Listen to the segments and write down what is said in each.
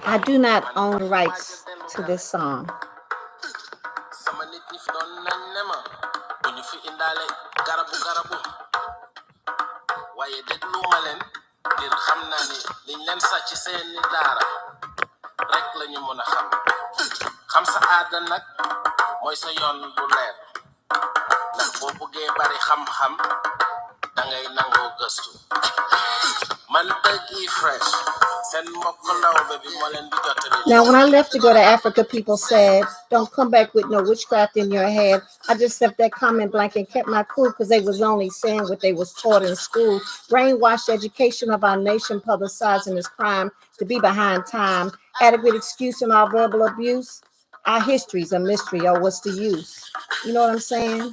I do not own the rights to this song. sama nit ñi fi doon nañ ne ma bu ñu fi indaale garabu waaye déglu ma leen ngir xam naa ni liñ leen sàcc seeni daara rek la ñu mën a xam sa aada nag mooy sa yoon bu leer ndax boo bëggee bari xam-xam dangay nangoo gëstu man dëggi fresh seen mbokk lawbe bi moo leen di jottali. Now, when I left to go to Africa, people said, don't come back with no witchcraft in your head. I just left that comment blank and kept my cool because they was only saying what they was taught in school. Brainwashed education of our nation, publicizing this crime to be behind time. Adequate excuse in our verbal abuse. Our history's a mystery. Oh, what's the use? You know what I'm saying?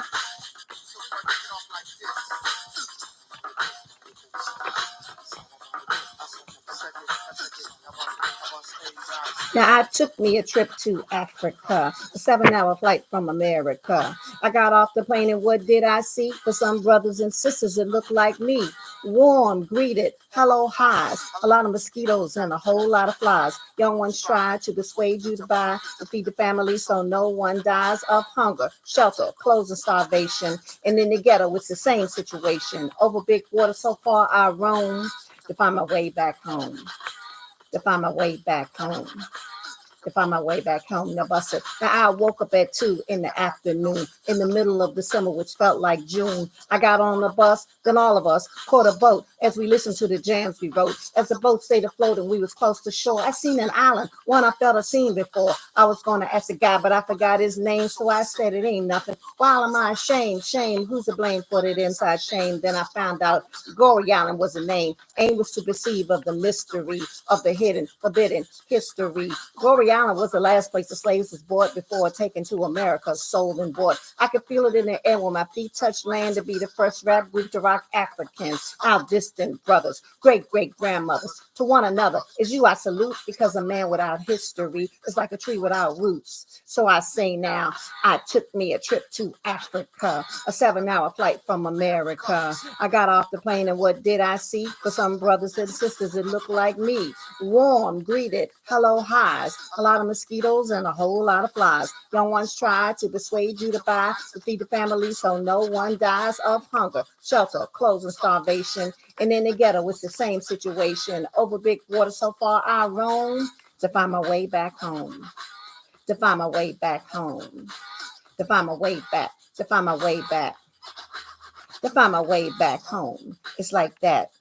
Now, I took me a trip to Africa, a 7-hour flight from America. I got off the plane, and what did I see? For some brothers and sisters that looked like me. Warm, greeted, hello, highs, a lot of mosquitoes and a whole lot of flies. Young ones try to persuade you to buy to feed the family so no one dies of hunger, shelter, clothes, and starvation. And in the ghetto, it's the same situation. Over big water, so far I roam to find my way back home. To find my way back home. To find my way back home. Now, busted. Now, I woke up at 2 in the afternoon, in the middle of the summer, which felt like June. I got on the bus, then all of us caught a boat as we listened to the jams we wrote. As the boat stayed afloat and we was close to shore, I seen an island, one I felt I'd seen before. I was going to ask the guy, but I forgot his name, so I said it ain't nothing. Why am I ashamed? Shame, who's to blame for that inside shame? Then I found out Gory Island was the name. Aim was to perceive of the mystery of the hidden, forbidden history. Gory Island was the last place the slaves was bought before taken to America, sold and bought. I could feel it in the air when my feet touched land to be the first rap group to rock Africans, our distant brothers, great-great-grandmothers. To one another, is you I salute, because a man without history is like a tree without roots. So I say now, I took me a trip to Africa, a 7-hour flight from America. I got off the plane, and what did I see? For some brothers and sisters that look like me. Warm, greeted, hello, highs, a lot of mosquitoes and a whole lot of flies. Young ones try to persuade you to buy to feed the family so no one dies of hunger, shelter, clothes, and starvation. And in the ghetto, it's the same situation. Over big water, so far I roam to find my way back home. To find my way back home. To find my way back. To find my way back. To find my way back home. It's like that.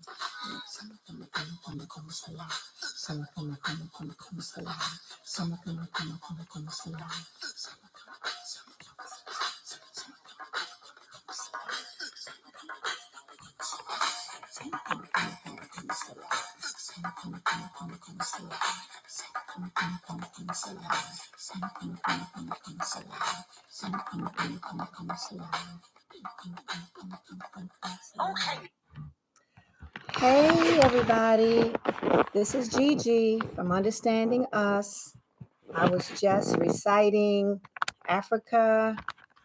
Hey everybody, this is Gigi from Understanding Us. I was just reciting Africa,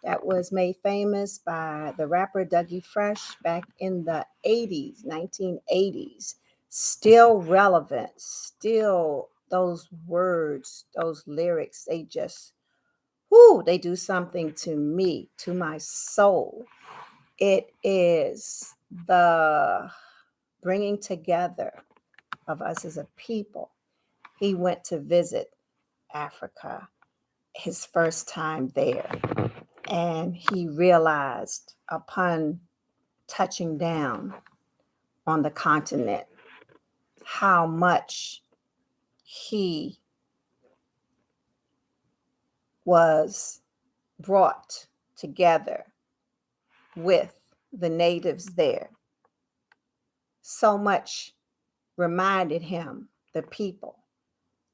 that was made famous by the rapper Dougie Fresh back in the 80s, 1980s. Still relevant, still those words, those lyrics, they just, they do something to me, to my soul. It is the bringing together of us as a people. He went to visit Africa his first time there, and he realized upon touching down on the continent how much he was brought together with the natives there. So much reminded him, the people,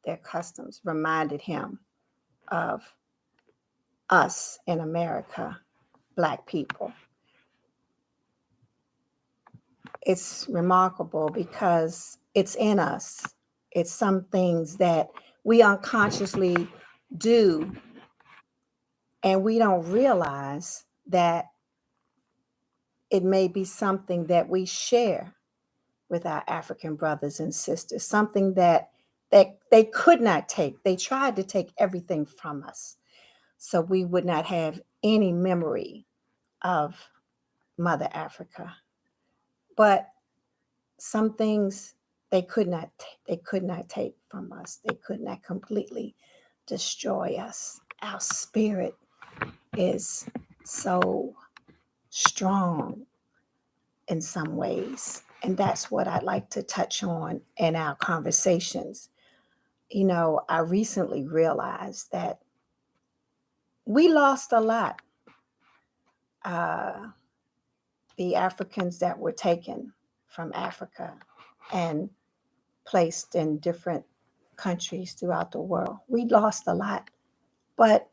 their customs reminded him of us in America, Black people. It's remarkable because it's in us. It's some things that we unconsciously do, and we don't realize that it may be something that we share with our African brothers and sisters, something that they could not take. They tried to take everything from us, so we would not have any memory of Mother Africa. But some things they could not take from us. They could not completely destroy us. Our spirit is so strong in some ways. And that's what I'd like to touch on in our conversations. You know, I recently realized that we lost a lot. Uh, the Africans that were taken from Africa and placed in different countries throughout the world, we lost a lot. But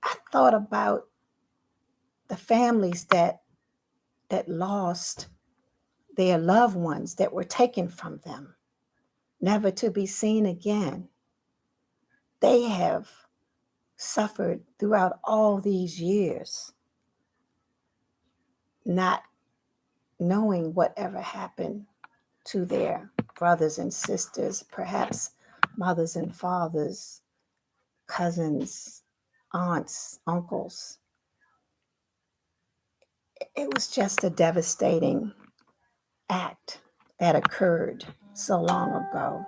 I thought about the families that lost their loved ones that were taken from them, never to be seen again. They have suffered throughout all these years, not knowing whatever happened to their brothers and sisters, perhaps mothers and fathers, cousins, aunts, uncles. It was just a devastating act that occurred so long ago.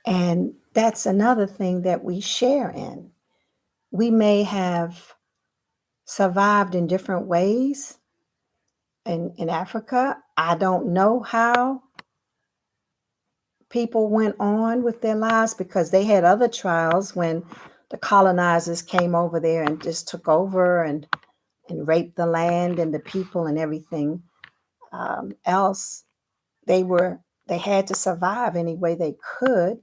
And that's another thing that we share in. We may have survived in different ways in Africa. I don't know how people went on with their lives because they had other trials when the colonizers came over there and just took over and raped the land and the people and everything else. They had to survive any way they could.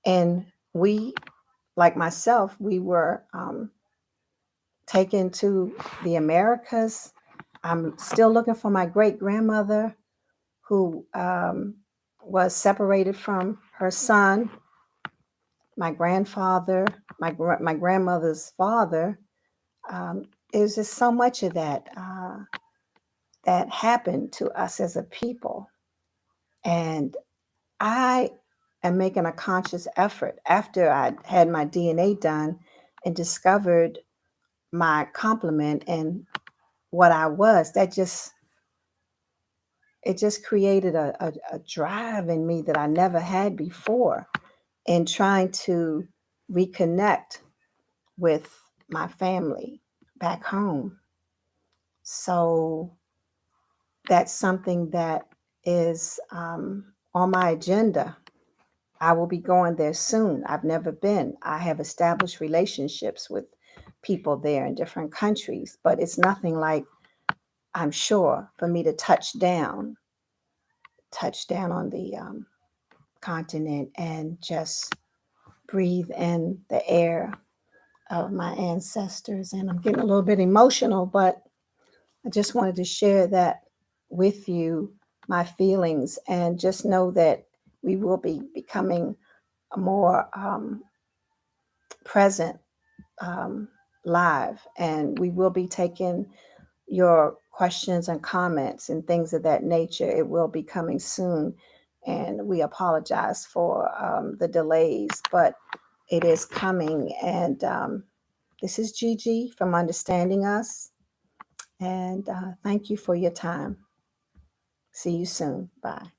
And we, like myself, we were taken to the Americas. I'm still looking for my great grandmother who was separated from her son. My grandfather, my grandmother's father. It was just so much of that that happened to us as a people. And I am making a conscious effort after I had my DNA done and discovered my complement and what I was. It just created a drive in me that I never had before in trying to reconnect with my family back home. So that's something that is on my agenda. I will be going there soon. I've never been. I have established relationships with people there in different countries, but it's nothing like, I'm sure, for me to touch down on the continent and just breathe in the air of my ancestors. And I'm getting a little bit emotional, but I just wanted to share that with you, my feelings, and just know that we will be becoming more present live, and we will be taking your questions and comments and things of that nature. It will be coming soon, and we apologize for the delays, but it is coming. And this is Gigi from Understanding Us, and thank you for your time. See you soon. Bye.